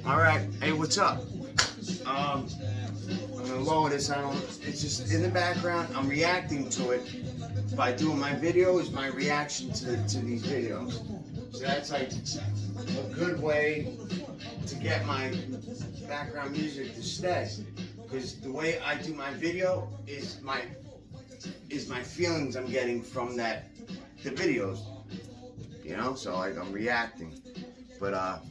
Alright, hey, what's up? I'm gonna lower this. It's just in the background. I'm reacting to it by doing my videos, my reaction to these videos. So that's like a good way to get my background music to stay. Because the way I do my video is my feelings I'm getting from the videos. You know, so like I'm reacting. But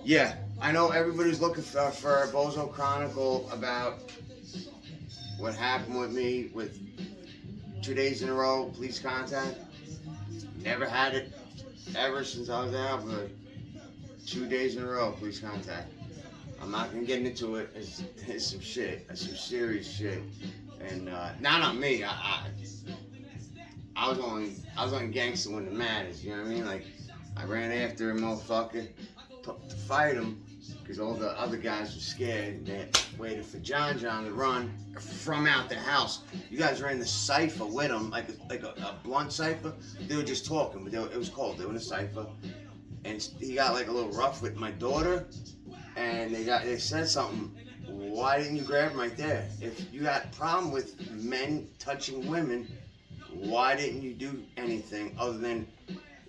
yeah, I know everybody's looking for a Bozo Chronicle about what happened with me with 2 days in a row, police contact. Never had it ever since I was out, but 2 days in a row, police contact. I'm not gonna get into it. It's some shit. It's some serious shit. And not me. I was only gangster when the matters. You know what I mean? Like I ran after a motherfucker to fight him because all the other guys were scared. They waited for John to run from out the house. You guys were in the cipher with him, like a blunt cipher. They were just talking, but it was cold. They were in a cipher, and he got like a little rough with my daughter. And they said something. Why didn't you grab him right there? If you got a problem with men touching women, why didn't you do anything other than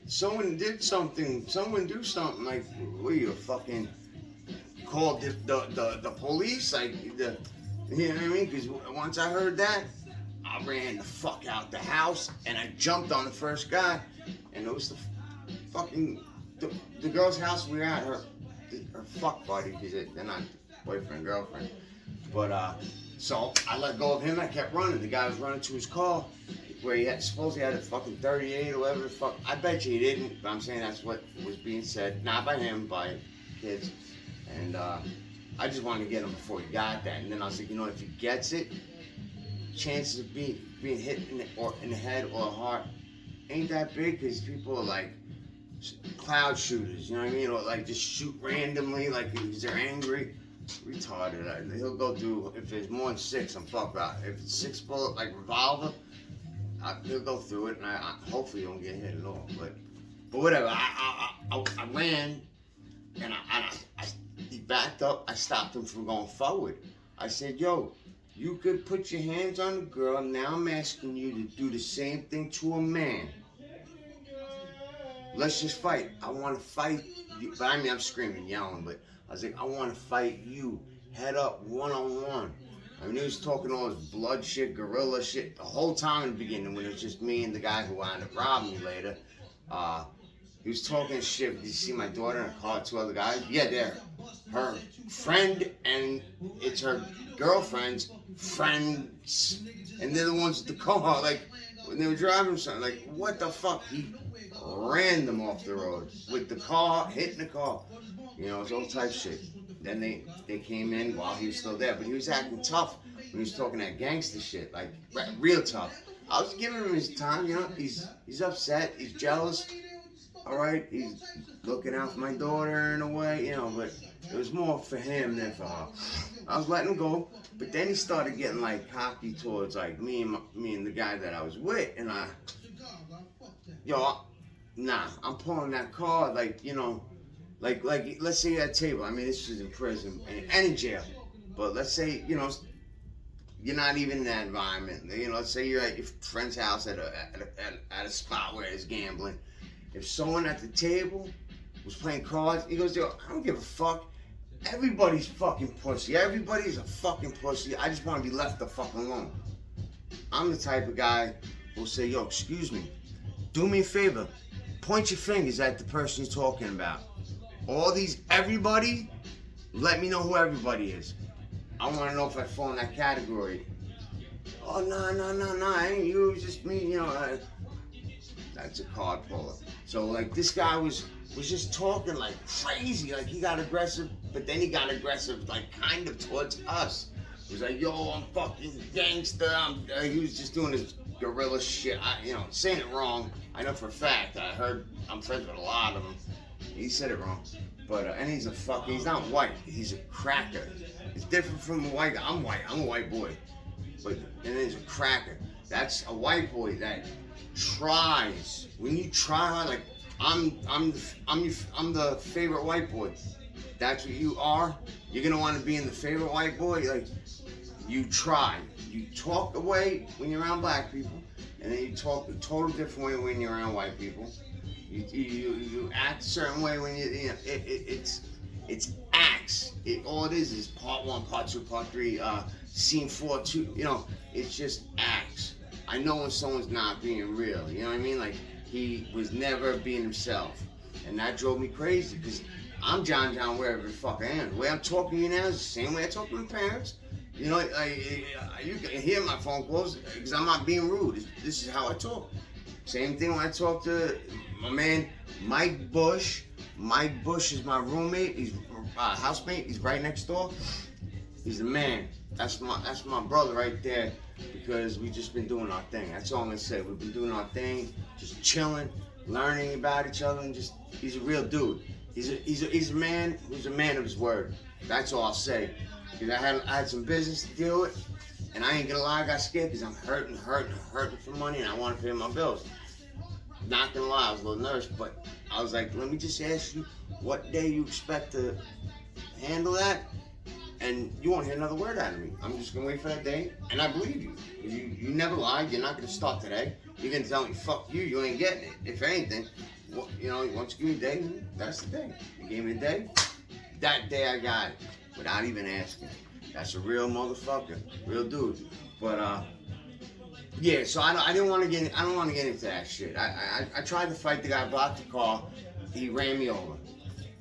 someone did something? Someone do something. Like, what are you fucking called the police? Like you know what I mean? Because once I heard that, I ran the fuck out the house and I jumped on the first guy, and it was the fucking the girl's house we were at. Her fuck buddy, because they're not boyfriend, girlfriend. But so I let go of him. I kept running. The guy was running to his car where he supposedly had a fucking 38 or whatever the fuck. I bet you he didn't, but I'm saying that's what was being said. Not by him, by kids. And I just wanted to get him before he got that. And then I was like, you know, if he gets it, chances of being hit in the head or the heart ain't that big, because people are like cloud shooters, you know what I mean? Or like just shoot randomly, like because they're angry. Retarded. He'll go through, if there's more than 6, I'm fucked about. If it's 6 bullet, like revolver, he'll go through it, and I hopefully don't get hit at all. But whatever. I ran, and he backed up. I stopped him from going forward. I said, yo, you could put your hands on the girl. Now I'm asking you to do the same thing to a man. Let's just fight. I want to fight you. But I mean, I'm screaming, yelling, but I was like, I want to fight you, head up, one-on-one. I mean, he was talking all this blood shit, gorilla shit, the whole time in the beginning when it was just me and the guy who wound up robbing me later. He was talking shit. Did you see my daughter in a car with 2 other guys? Yeah, they're her friend, and it's her girlfriend's friends, and they're the ones with the car. Like, when they were driving something, like, what the fuck? He ran them off the road with the car, hitting the car. You know, it's all type of shit. Then they came in while he was still there, but he was acting tough when he was talking that gangster shit, like real tough. I was giving him his time, you know. He's upset, he's jealous. All right, he's looking out for my daughter in a way, you know. But it was more for him than for her. I was letting him go, but then he started getting like cocky towards like me and the guy that I was with, and nah, I'm pulling that card, like, you know. Like let's say you're at a table. I mean, this is in prison and in jail. But let's say, you know, you're not even in that environment. You know, let's say you're at your friend's house at a spot where there's gambling. If someone at the table was playing cards, he goes, yo, I don't give a fuck. Everybody's fucking pussy. Everybody's a fucking pussy. I just want to be left the fuck alone. I'm the type of guy who'll say, yo, excuse me, do me a favor. Point your fingers at the person you're talking about. Everybody, let me know who everybody is. I want to know if I fall in that category. Oh, no, ain't you, it's just me, you know. That's a card puller. So, like, this guy was just talking like crazy. Like, he got aggressive, but then he got aggressive, like, kind of towards us. He was like, yo, I'm fucking gangster. He was just doing his gorilla shit. You know, saying it wrong. I know for a fact. I'm friends with a lot of them. He said it wrong. But, and he's not white. He's a cracker. It's different from a white guy. I'm white. I'm a white boy. But, and then he's a cracker. That's a white boy that tries. When you try hard, like, I'm the favorite white boy. that's what you are, you're gonna want to be in the favorite white boy. Like, you try. You talk away when you're around black people, and then you talk a total different way when you're around white people. You act a certain way when it's acts. All it is part 1, part 2, part 3, scene 4, 2. It's just acts. I know when someone's not being real. You know what I mean? Like, he was never being himself, and that drove me crazy because I'm John wherever the fuck I am. The way I'm talking to you now is the same way I talk to my parents. You can hear my phone calls because I'm not being rude. This is how I talk. Same thing when I talk to my man Mike Bush. Mike Bush is my roommate. He's housemate. He's right next door. He's the man. That's my brother right there, because we just been doing our thing. That's all I'm gonna say. We've been doing our thing, just chilling, learning about each other, and he's a real dude. He's a man who's a man of his word. That's all I'll say. Because I had some business to deal with, and I ain't gonna lie, I got scared because I'm hurting for money, and I want to pay my bills. Not gonna lie, I was a little nervous, but I was like, let me just ask you what day you expect to handle that, and you won't hear another word out of me. I'm just gonna wait for that day, and I believe you. You never lied. You're not gonna start today. You're gonna tell me, fuck you, you ain't getting it. If anything, once you give me a day, that's the day. You gave me a day, that day I got it. Without even asking. That's a real motherfucker, real dude. But yeah. So I don't want to get into that shit. I tried to fight the guy, blocked the car. He ran me over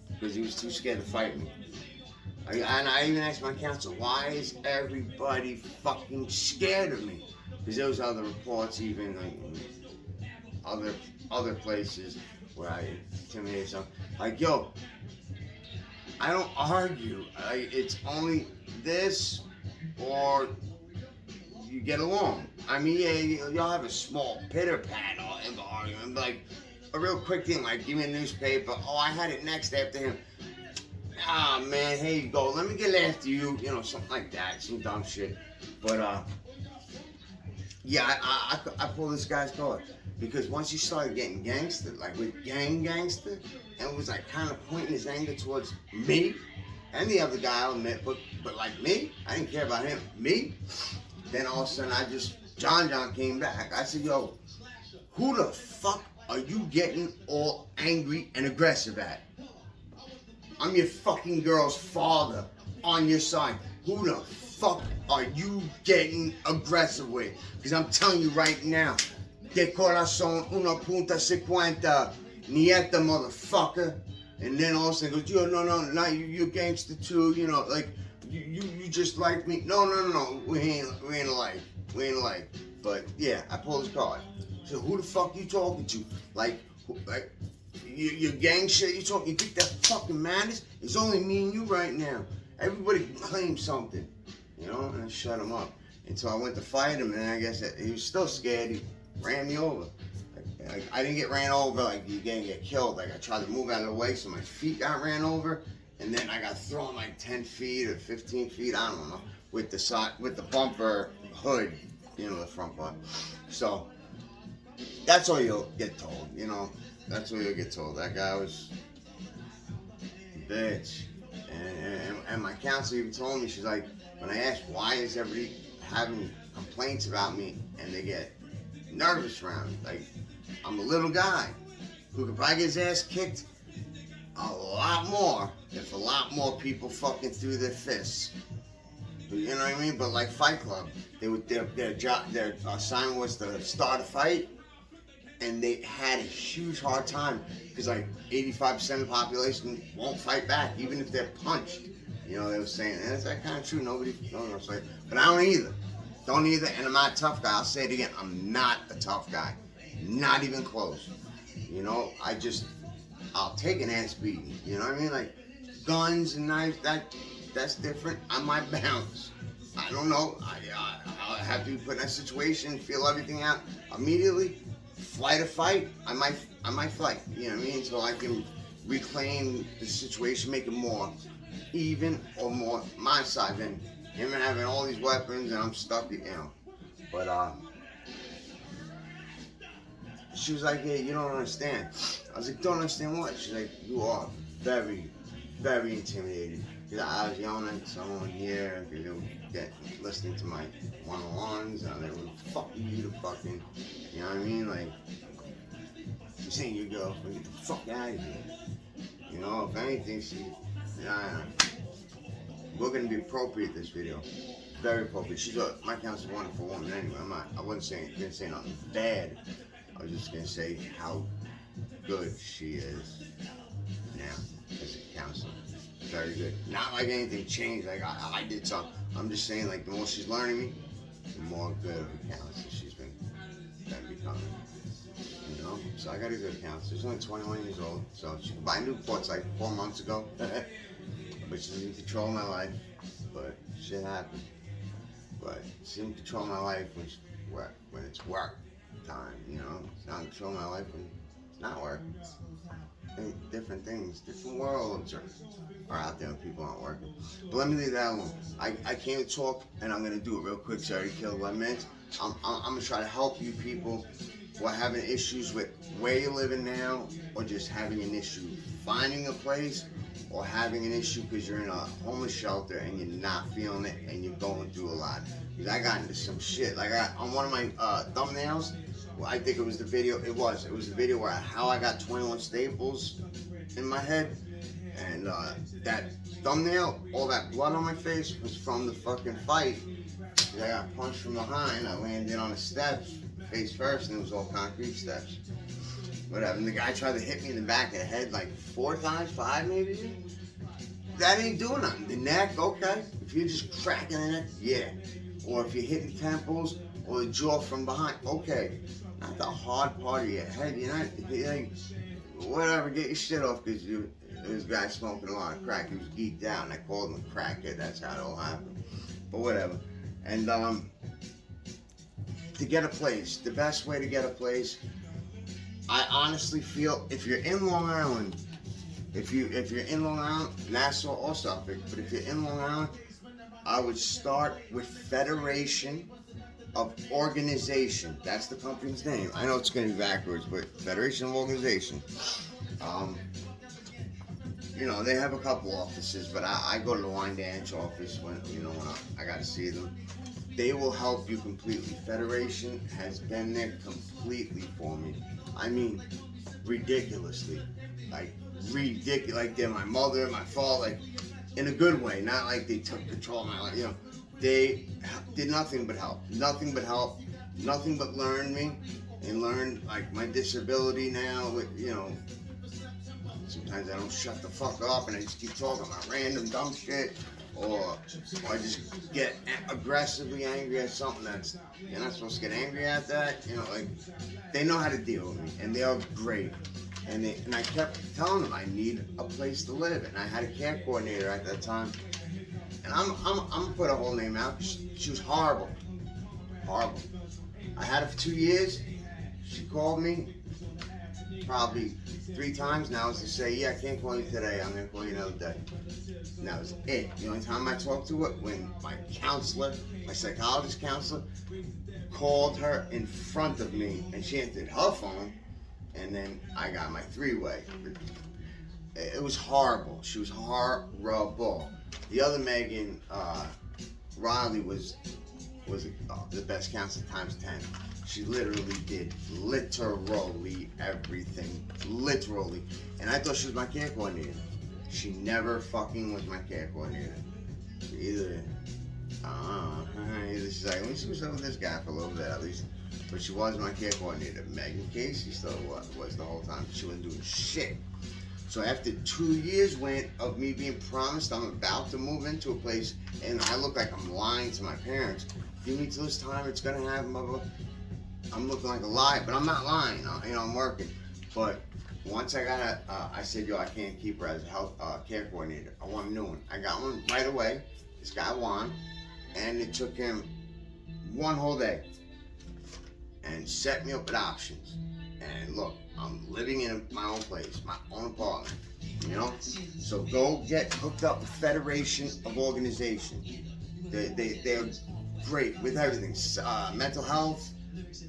because he was too scared to fight me. And I even asked my counsel, why is everybody fucking scared of me? Because there was other reports, even like other places where I intimidated something. Like, yo, I don't argue. It's only this or you get along. I mean, yeah, y'all have a small pitter-pat argument, like a real quick thing, like give me a newspaper. Oh, I had it next after him. Ah, man, here you go. Let me get after you. Something like that. Some dumb shit. But, yeah, I pulled this guy's card. Because once he started getting gangster, like with gangster, and was like kind of pointing his anger towards me and the other guy, I'll admit, but like me, I didn't care about him. Me, then all of a sudden John came back. I said, yo, who the fuck are you getting all angry and aggressive at? I'm your fucking girl's father on your side. Who the fuck are you getting aggressive with? Because I'm telling you right now, de corazón 1.50, nieta, motherfucker. And then all of a sudden goes, yo, no, you gangster too, like, you just like me. No, we ain't alike. But yeah, I pulled his card. So who the fuck you talking to? Like your gang shit you talking, you think that fucking matters? It's only me and you right now. Everybody can claim something, and I shut him up. Until I went to fight him, and I guess he was still scared. He ran me over. I didn't get ran over like you didn't get killed. Like I tried to move out of the way, so my feet got ran over, and then I got thrown like 10 feet or 15 feet, I don't know, with the bumper hood, the front part. So that's all you'll get told, That's all you'll get told. That guy was a bitch. And my counselor even told me, she's like, when I asked why is everybody having complaints about me and they get nervous around me, like, I'm a little guy who could probably get his ass kicked a lot more if a lot more people fucking threw their fists. You know what I mean? But like Fight Club, their assignment was to start a fight, and they had a huge hard time because like 85% of the population won't fight back, even if they're punched. They were saying, and it's that kind of true. Nobody knows. But I don't either. And I'm not a tough guy. I'll say it again. I'm not a tough guy. Not even close. I'll take an ass beating. You know what I mean? Like guns and knives, that's different. I might bounce. I don't know. I'll have to be put in that situation, feel everything out immediately. Flight or fight, I might fight. You know what I mean? Until I can reclaim the situation, make it more even or more my side than him having all these weapons and I'm stuck, But she was like, hey, you don't understand. I was like, don't understand what? She's like, you are very, very intimidated. Because I was yelling at someone here, because they were listening to my one-on-ones, and they were fucking you to fucking, you know what I mean? Like, you're saying your girlfriend, get the fuck out of here. You know, if anything, we're gonna be appropriate this video. Very appropriate. My counselor's a wonderful woman anyway. I wasn't gonna say nothing bad. I was just gonna say how good she is now as a counselor. Very good. Not like anything changed, like I did something. I'm just saying, like, the more she's learning me, the more good of a counselor she's been becoming. You know? So I got a good counselor. She's only 21 years old, so she could buy Newports like 4 months ago. But she's in control of my life. But shit happened. But she's in control of my life when it's work time, you know? She's not in control of my life when it's not work. Different things, different worlds are out there when people aren't working. But let me leave that alone. I came to talk, and I'm going to do it real quick, so I already killed 11 minutes. I'm going to try to help you people who are having issues with where you're living now, or just having an issue finding a place, or having an issue because you're in a homeless shelter and you're not feeling it and you're going through a lot. Because I got into some shit. Like, on one of my thumbnails, well, I think it was the video. It was the video where how I got 21 staples in my head, and that thumbnail, all that blood on my face was from the fucking fight. I got punched from behind. I landed on the steps, face first, and it was all concrete steps. Whatever. And the guy tried to hit me in the back of the head like 4 times, 5 maybe. That ain't doing nothing. The neck, okay. If you're just cracking the neck, yeah. Or if you're hitting temples or the jaw from behind, okay. Not the hard part of your head. You're like, whatever, get your shit off, because this guy smoking a lot of crack. He was geeked out, and I called him a crackhead. That's how it all happened. But whatever. And to get a place, the best way to get a place, I honestly feel, if you're in Long Island, if you're in Long Island, Nassau or Suffolk, but if you're in Long Island, I would start with Federation of Organization. That's the company's name. I know it's going to be backwards, but Federation of Organization. You know, they have a couple offices, but I go to the Wine Dance office when I got to see them. They will help you completely. Federation has been there completely for me. I mean, ridiculously. Like they're my mother, my father, like, in a good way. Not like they took control of my life, you know. They did nothing but help. Nothing but help. Nothing but learn me. And learn, like, my disability now with, you know. Sometimes I don't shut the fuck up and I just keep talking about random dumb shit. Or I just get aggressively angry at something that's, you're not supposed to get angry at that. You know, like, they know how to deal with me, and they are great. And I kept telling them I need a place to live, and I had a care coordinator at that time. And I'm gonna put her whole name out. She was horrible. Horrible. I had her for 2 years. She called me probably 3 times now to say, yeah, I can't call you today, I'm going to call you another day. And that was it. The only time I talked to her, when my counselor, my psychologist counselor, called her in front of me, and she answered her phone, and then I got my 3-way. It was horrible. She was horrible. The other Megan, Riley, was the best counselor times 10. She literally did everything. Literally. And I thought she was my care coordinator. She never fucking was my care coordinator. Either she's like, let me switch over this guy for a little bit at least. But she was my care coordinator. Megan Casey still was the whole time. She wasn't doing shit. So after 2 years of me being promised I'm about to move into a place, and I look like I'm lying to my parents. Give me till this time, it's gonna happen, blah, blah, blah. I'm looking like a liar, but I'm not lying. I'm working. But once I got I said, yo, I can't keep her as a health care coordinator. I want a new one. I got one right away. This guy won, and it took him 1 whole day and set me up with options. And look, I'm living in my own place, my own apartment, you know? So go get hooked up with Federation of Organization. They're great with everything. Mental health,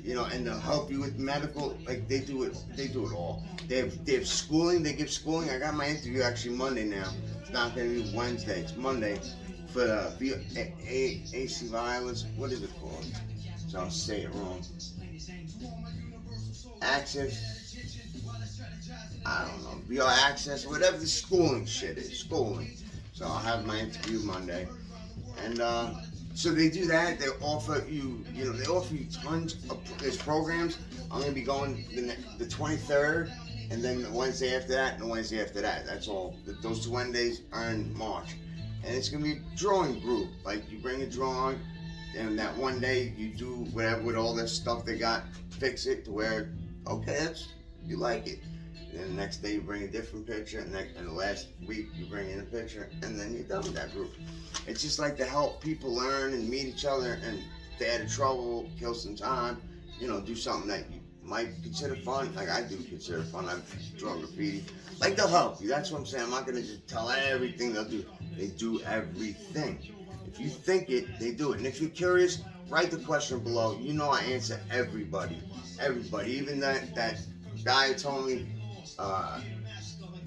you know, and they'll help you with medical. Like they do it all. They have schooling. They give schooling. I got my interview actually Monday now. It's not going to be Wednesday. It's Monday for the AC violence. What is it called? So I'll say it wrong. Access. I don't know. VR access. Whatever the schooling shit is. Schooling. So I'll have my interview Monday, and so they do that. They offer you, they offer you tons of there's programs. I'm gonna be going the 23rd, and then the Wednesday after that, and the Wednesday after that. That's all. Those 2 Wednesdays are in March, and it's gonna be a drawing group. Like you bring a drawing, and that one day you do whatever with all this stuff they got, fix it to where you like it. And the next day you bring a different picture, and the last week you bring in a picture, and then you're done with that group. It's just like to help people learn and meet each other, and stay out of trouble, kill some time, do something that you might consider fun. Like I do consider fun. I've drawn graffiti. Like they'll help you. That's what I'm saying. I'm not gonna just tell everything they'll do. They do everything. If you think it, they do it. And if you're curious, write the question below. I answer everybody. Everybody. Even that guy who told me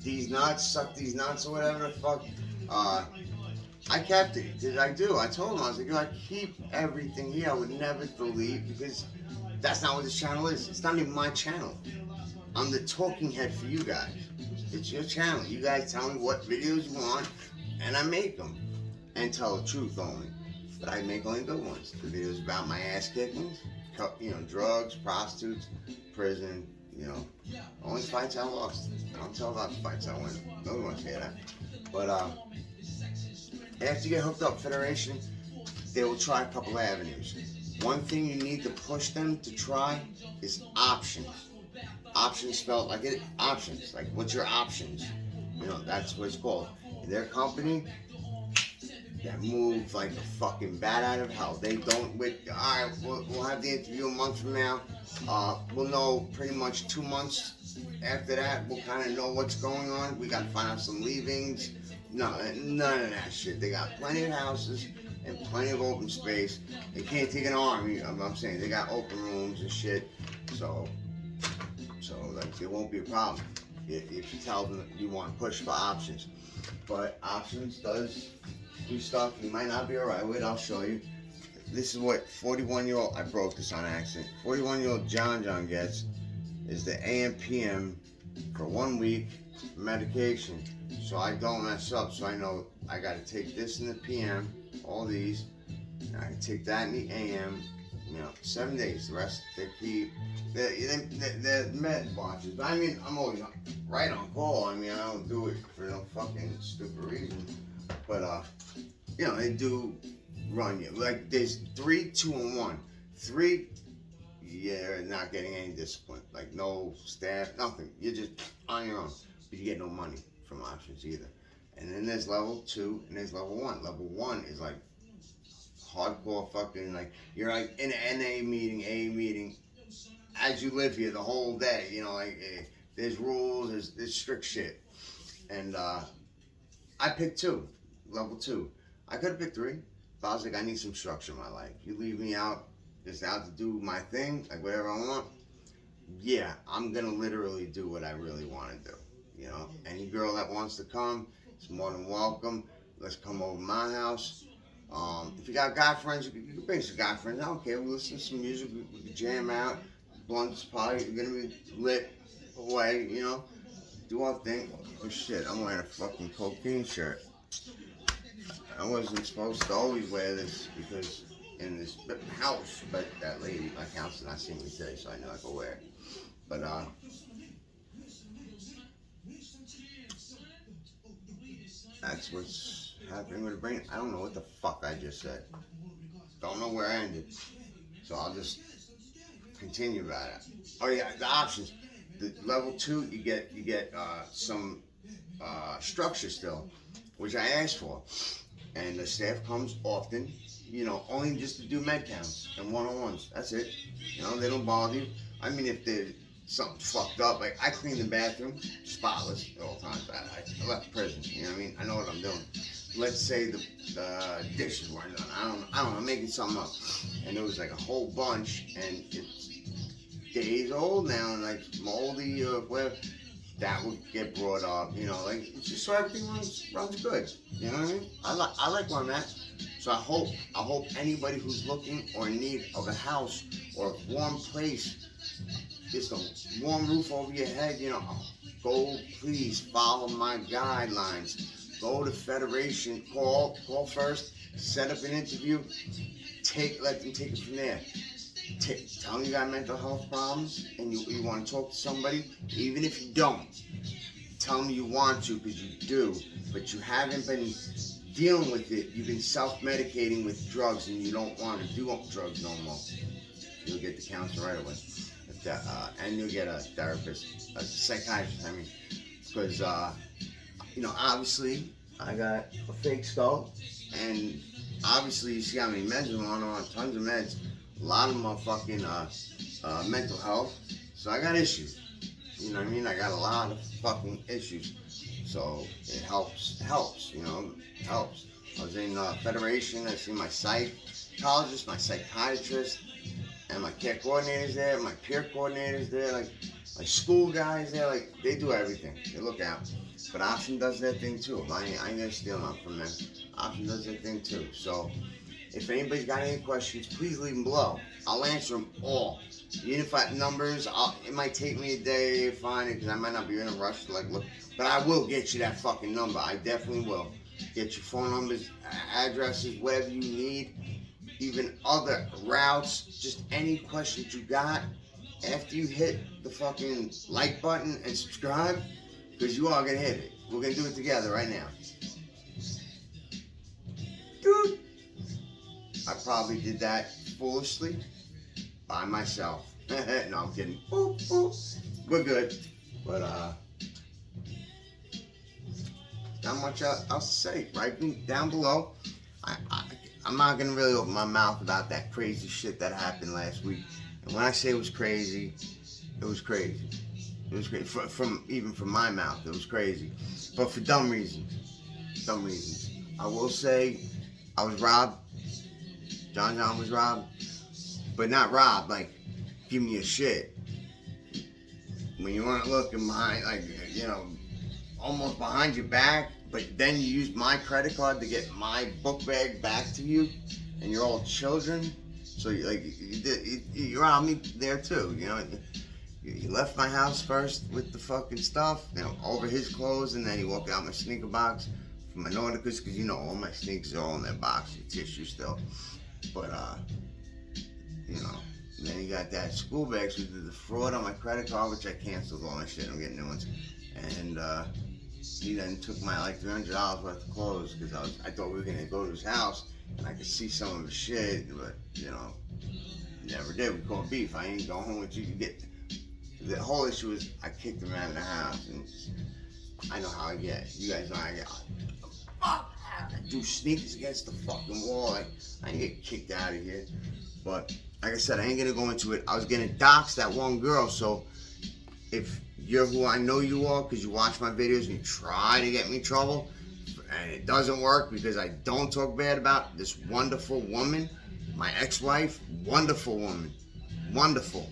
these nuts, suck these nuts or whatever the fuck. I kept it, because I do. I told him, I was like, I keep everything here. I would never delete, because that's not what this channel is. It's not even my channel. I'm the talking head for you guys. It's your channel. You guys tell me what videos you want, and I make them. And tell the truth only. But I make only good ones. The videos about my ass kickings, drugs, prostitutes, prison, only fights I lost. I don't tell about the fights I win. No one wants to hear that. But after you get hooked up Federation, they will try a couple avenues. One thing you need to push them to try is options. Options spelled like it. Options. Like, what's your options? That's what it's called. In their company, that move like a fucking bat out of hell. They don't. Alright, we'll have the interview a month from now. We'll know pretty much 2 months after that. We'll kind of know what's going on. We got to find out some leavings. No, none of that shit. They got plenty of houses and plenty of open space. They can't take an army. I'm saying they got open rooms and shit. So like there won't be a problem if you tell them you want to push for options. But options does do stuff you might not be alright with. I'll show you. This is what 41-year-old, I broke this on accident, 41-year-old John gets is the AM PM for 1 week medication. So I don't mess up, so I know I gotta take this in the PM, all these, and I can take that in the AM, 7 days. The rest they keep. The med watches. But I mean, I'm always right on call. I mean, I don't do it for no fucking stupid reason. But they do run you. Like there's 3, 2, and 1. 3, you're not getting any discipline. Like no staff, nothing. You're just on your own. But you get no money from options either. And then there's level 2 and there's level 1. Level 1 is like hardcore fucking, like you're like in an NA meeting, A meeting, as you live here the whole day. There's rules, there's strict shit. And I picked 2, level 2. I could have picked 3, but I was like, I need some structure in my life. You leave me out, just out to do my thing, like whatever I want. Yeah, I'm gonna literally do what I really want to do. Any girl that wants to come is more than welcome. Let's come over to my house. If you got guy friends, you can bring some guy friends. I don't care. We'll listen to some music. We can jam out. Blunt's probably gonna be lit away. Do our thing. Oh shit! I'm wearing a fucking cocaine shirt. I wasn't supposed to always wear this because in this house, but that lady, my counselor, not seen me today, so I know I could wear it. But that's what's happening with the brain. I don't know what the fuck I just said. Don't know where I ended. So I'll just continue about it. Oh yeah, the options. The level 2, you get some structure still, which I asked for. And the staff comes often, only just to do med counts and one-on-ones. That's it. They don't bother you. I mean, if there's something fucked up, like I clean the bathroom, spotless at all times. I left prison, I know what I'm doing. Let's say the dishes weren't done. I don't know, I'm making something up. and there was like a whole bunch, and it's days old now, and like moldy or whatever. That would get brought up, you know, like it's just so everything runs good. You know what I mean? I like where I'm at. So I hope anybody who's looking or in need of a house or a warm place, just a warm roof over your head, you know, go please follow my guidelines. Go to Federation, call first, set up an interview, let them take it from there. Tell them you got mental health problems and you want to talk to somebody, even if you don't. Tell them you want to, because you do, but you haven't been dealing with it. You've been self-medicating with drugs, and you don't want to do drugs no more. You'll get the counselor right away, and you'll get a therapist, a psychiatrist. I mean, because you know, obviously I got a fake skull, and obviously you see how many meds I'm on tons of meds. A lot of them are fucking mental health, so I got issues. You know what I mean? I got a lot of fucking issues, so it helps, you know, it helps. I was in Federation, I see my psychologist, my psychiatrist, and my care coordinators there, my peer coordinators there, like my school guys there, like they do everything, they look out. But Option does their thing too. I ain't gonna steal them from them. Option does their thing too, so if anybody's got any questions, please leave them below. I'll answer them all. Even if I have numbers, it might take me a day to find it, because I might not be in a rush to like look. But I will get you that fucking number. I definitely will. Get your phone numbers, addresses, whatever you need. Even other routes, just any questions you got. After you hit the fucking like button and subscribe, because you are going to hit it. We're going to do it together right now. Dude. I probably did that foolishly by myself. No, I'm kidding. Boop, boop. We're good. But, not much else to say. Right down below. I'm not going to really open my mouth about that crazy shit that happened last week. And when I say it was crazy, it was crazy. It was crazy. Even from my mouth, it was crazy. But for dumb reasons. Dumb reasons. I will say I was robbed. John was robbed, but not robbed, like, give me a shit. When you weren't looking behind, like, you know, almost behind your back, but then you used my credit card to get my book bag back to you, and you're all children, so you robbed me there too, you know. You left my house first with the fucking stuff, you know, over his clothes, and then you walked out my sneaker box for my Nauticus, because you know all my sneakers are all in that box with tissue still. But, you know, then you got that school bag, so we did the fraud on my credit card, which I canceled all my shit, I'm getting new ones. And, he then took my, like, $300 worth of clothes, because I thought we were going to go to his house, and I could see some of his shit, but, you know, never did. We called beef. I ain't going home with you. The whole issue is I kicked him out of the house, and I know how I get. You guys know how I get. Fuck! I do sneakers against the fucking wall. Like, I ain't get kicked out of here. But like I said, I ain't gonna go into it. I was gonna dox that one girl. So if you're who I know you are, because you watch my videos and you try to get me in trouble, and it doesn't work because I don't talk bad about this wonderful woman, my ex-wife, wonderful woman, wonderful.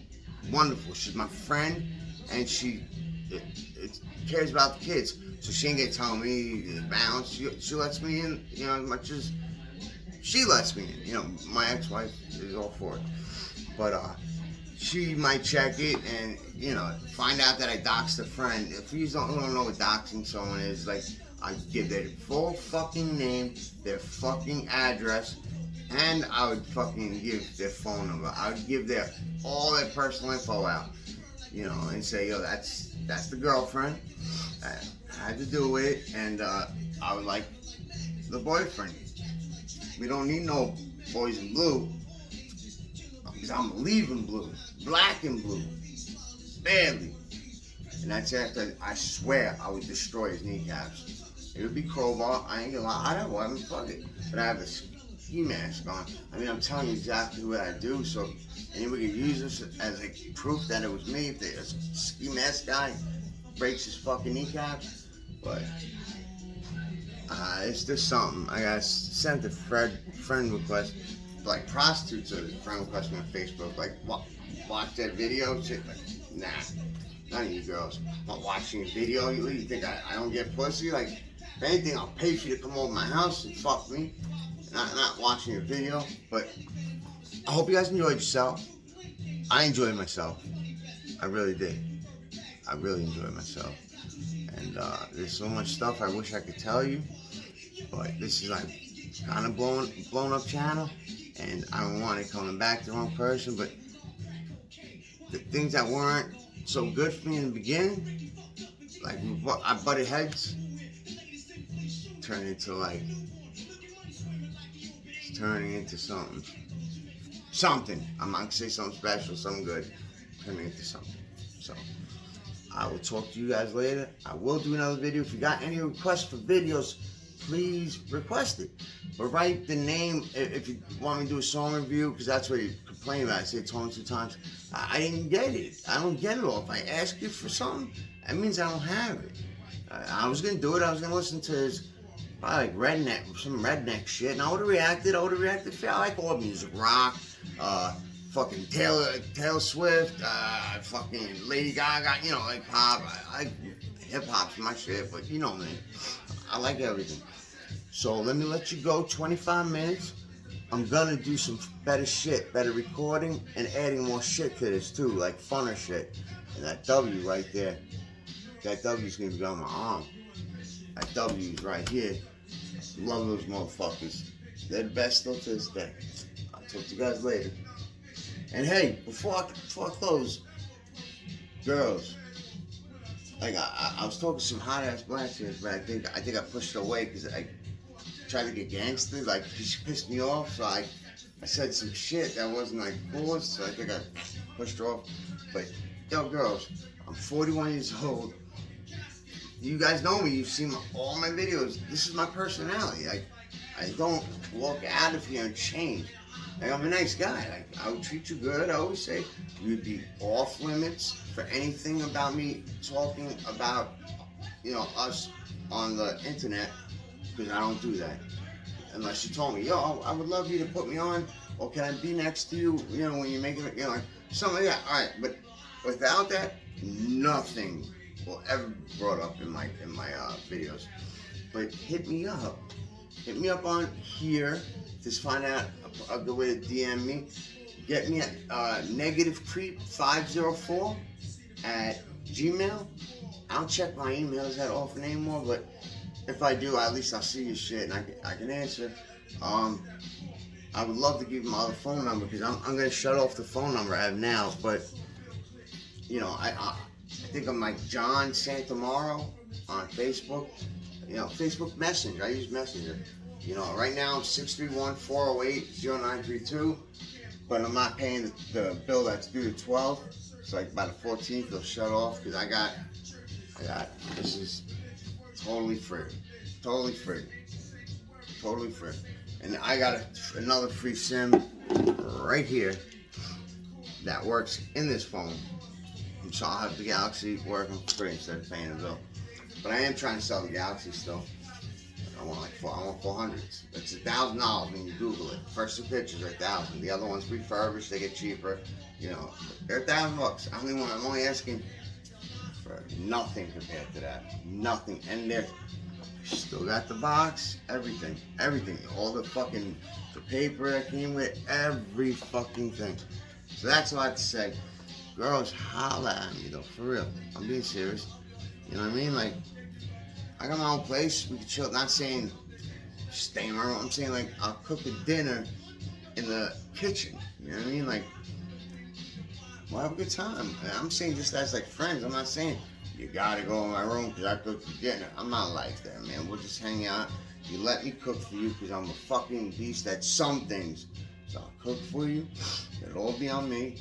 She's my friend, and she cares about the kids. So she ain't gonna tell me to bounce. She lets me in, you know, as much as she lets me in. You know, my ex-wife is all for it. But she might check it and, you know, find out that I doxed a friend. If you don't know what doxing someone is, like, I give their full fucking name, their fucking address, and I would fucking give their phone number. I would give all their personal info out, you know, and say, yo, that's the girlfriend. I had to do it, and I would like the boyfriend. We don't need no boys in blue, because I'm leaving blue, black and blue, badly. And that's after, I swear, I would destroy his kneecaps. It would be crowbar. I ain't gonna lie. I don't want him, fuck it. But I have a ski mask on. I mean, I'm telling you exactly what I do, so anybody can use this as a proof that it was me. If the ski mask guy breaks his fucking kneecaps. But it's just something. I got sent a friend request. like prostitutes are friend request me on Facebook. Like, watch that video? Shit, like, nah. None of you girls. I'm not watching a video. You think I don't get pussy? Like, if anything, I'll pay for you to come over to my house and fuck me. Not watching a video. But I hope you guys enjoyed yourself. I enjoyed myself. I really did. I really enjoyed myself. And there's so much stuff I wish I could tell you. But this is like kind of blown up channel. And I don't want it coming back to the wrong person. But the things that weren't so good for me in the beginning, like I butted heads, turned into like, it's turning into something. I'm not gonna say something special, something good, turning into something. So I will talk to you guys later. I will do another video. If you got any requests for videos, please request it. But write the name if you want me to do a song review, because that's what you complain about. I say it only 2 times. I didn't get it. I don't get it all. If I ask you for something, that means I don't have it. I was going to do it. I was going to listen to his probably like some redneck shit, and I would have reacted. I like all music. Rock, fucking Taylor Swift, fucking Lady Gaga, you know, like pop. Hip-hop's my shit, but you know me. I like everything. So let me let you go. 25 minutes. I'm gonna do some better shit, better recording, and adding more shit to this too, like funner shit. And that W right there, that W's gonna be on my arm. That W's right here. Love those motherfuckers. They're the best still to this day. I'll talk to you guys later. And hey, before I close, girls, like I was talking to some hot ass black chicks, but I think I pushed her away because I tried to get gangster. Like she pissed me off, so I said some shit that wasn't like cool. So I think I pushed her off. But yo, girls, I'm 41 years old. You guys know me. You've seen all my videos. This is my personality. I don't walk out of here and change. Like, I'm a nice guy. Like, I would treat you good. I always say you'd be off limits for anything about me talking about, you know, us on the internet, because I don't do that. Unless you told me, yo, I would love you to put me on, or can I be next to you, you know, when you're making it, you know, like, something like that. All right, but without that, nothing will ever be brought up in my videos. But hit me up. Hit me up on here. Just find out a good way to DM me. Get me at negativeCreep504 at Gmail. I don't check my emails that often anymore, but if I do, at least I'll see your shit and I can answer. I would love to give you my other phone number, because I'm gonna shut off the phone number I have now. But you know, I think I'm like John Santamaro on Facebook. You know, Facebook Messenger. I use Messenger. You know, right now I'm 631-408-0932, but I'm not paying the bill that's due the 12th. So like by the 14th, it'll shut off, because I got, this is totally free. Totally free. Totally free. And I got another free SIM right here that works in this phone. So I'll have the Galaxy working for free instead of paying the bill. But I am trying to sell the Galaxy still. I want 400s. It's $1,000 when you Google it. First 2 pictures are $1,000. The other ones refurbished, they get cheaper. You know, they're $1,000. I'm only asking for nothing compared to that. Nothing. And they're still got the box, everything. All the paper that came with, every fucking thing. So that's what I have to say. Girls, holla at me though, for real. I'm being serious. You know what I mean? Like, I got my own place, we can chill. Not saying stay in my room. I'm saying, like, I'll cook a dinner in the kitchen. You know what I mean? Like, we'll have a good time. I'm saying just as like friends. I'm not saying you gotta go in my room because I cooked the dinner. I'm not like that, man. We'll just hang out. You let me cook for you because I'm a fucking beast at some things. So I'll cook for you. It'll all be on me.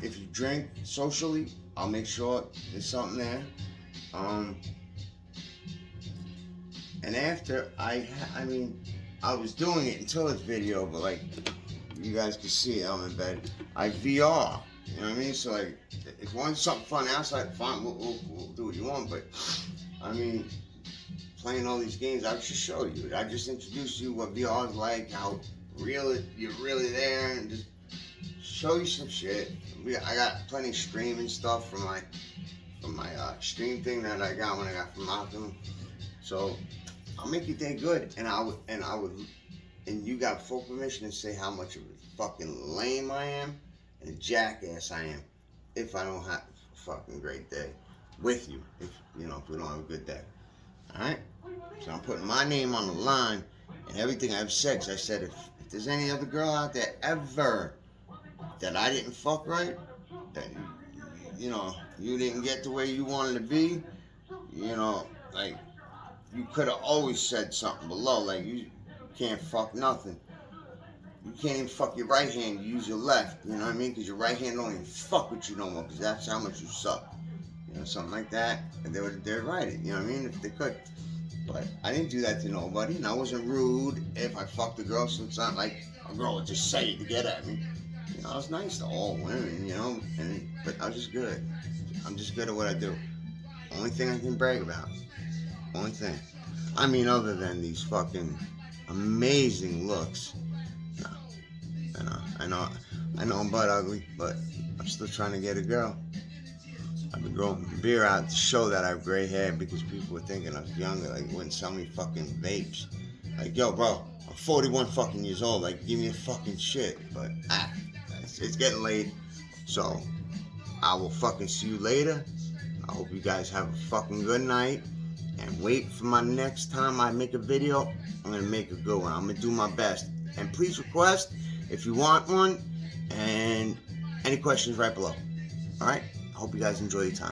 If you drink socially, I'll make sure there's something there. And after, I mean, I was doing it until this video, but like, you guys can see it, I'm in bed. I VR, you know what I mean? So like, if you want something fun outside, fine, we'll do what you want, but I mean, playing all these games, I just showed you. I just introduced you what VR is like, how you're really there, and just show you some shit. I got plenty of streaming stuff from my stream thing that I got when I got from Malcolm. So I'll make your day good, and you got full permission to say how much of a fucking lame I am and a jackass I am if I don't have a fucking great day with you. If we don't have a good day. Alright? So I'm putting my name on the line, and everything I've said, 'cause I said if there's any other girl out there ever that I didn't fuck right, that you didn't get to where you wanted to be, like, you could have always said something below, like, you can't fuck nothing. You can't even fuck your right hand, you use your left, you know what I mean? Because your right hand don't even fuck with you no more, because that's how much you suck. Something like that, and they'd write it, you know what I mean, if they could. But I didn't do that to nobody, and I wasn't rude if I fucked a girl, so it's not like a girl would just say it to get at me. I was nice to all women, but I was just good. I'm just good at what I do. Only thing I can brag about. Only thing. I mean, other than these fucking amazing looks. No, I know I'm butt ugly, but I'm still trying to get a girl. I've been growing beer out to show that I have gray hair because people were thinking I was younger, like wouldn't sell me fucking vapes. Like, yo, bro, I'm 41 fucking years old. Like, give me a fucking shit. But it's getting late, so I will fucking see you later. I hope you guys have a fucking good night, and wait for my next time I make a video. I'm gonna make a good one. I'm gonna do my best, and please request if you want one, and any questions right below. All right. I hope you guys enjoy your time.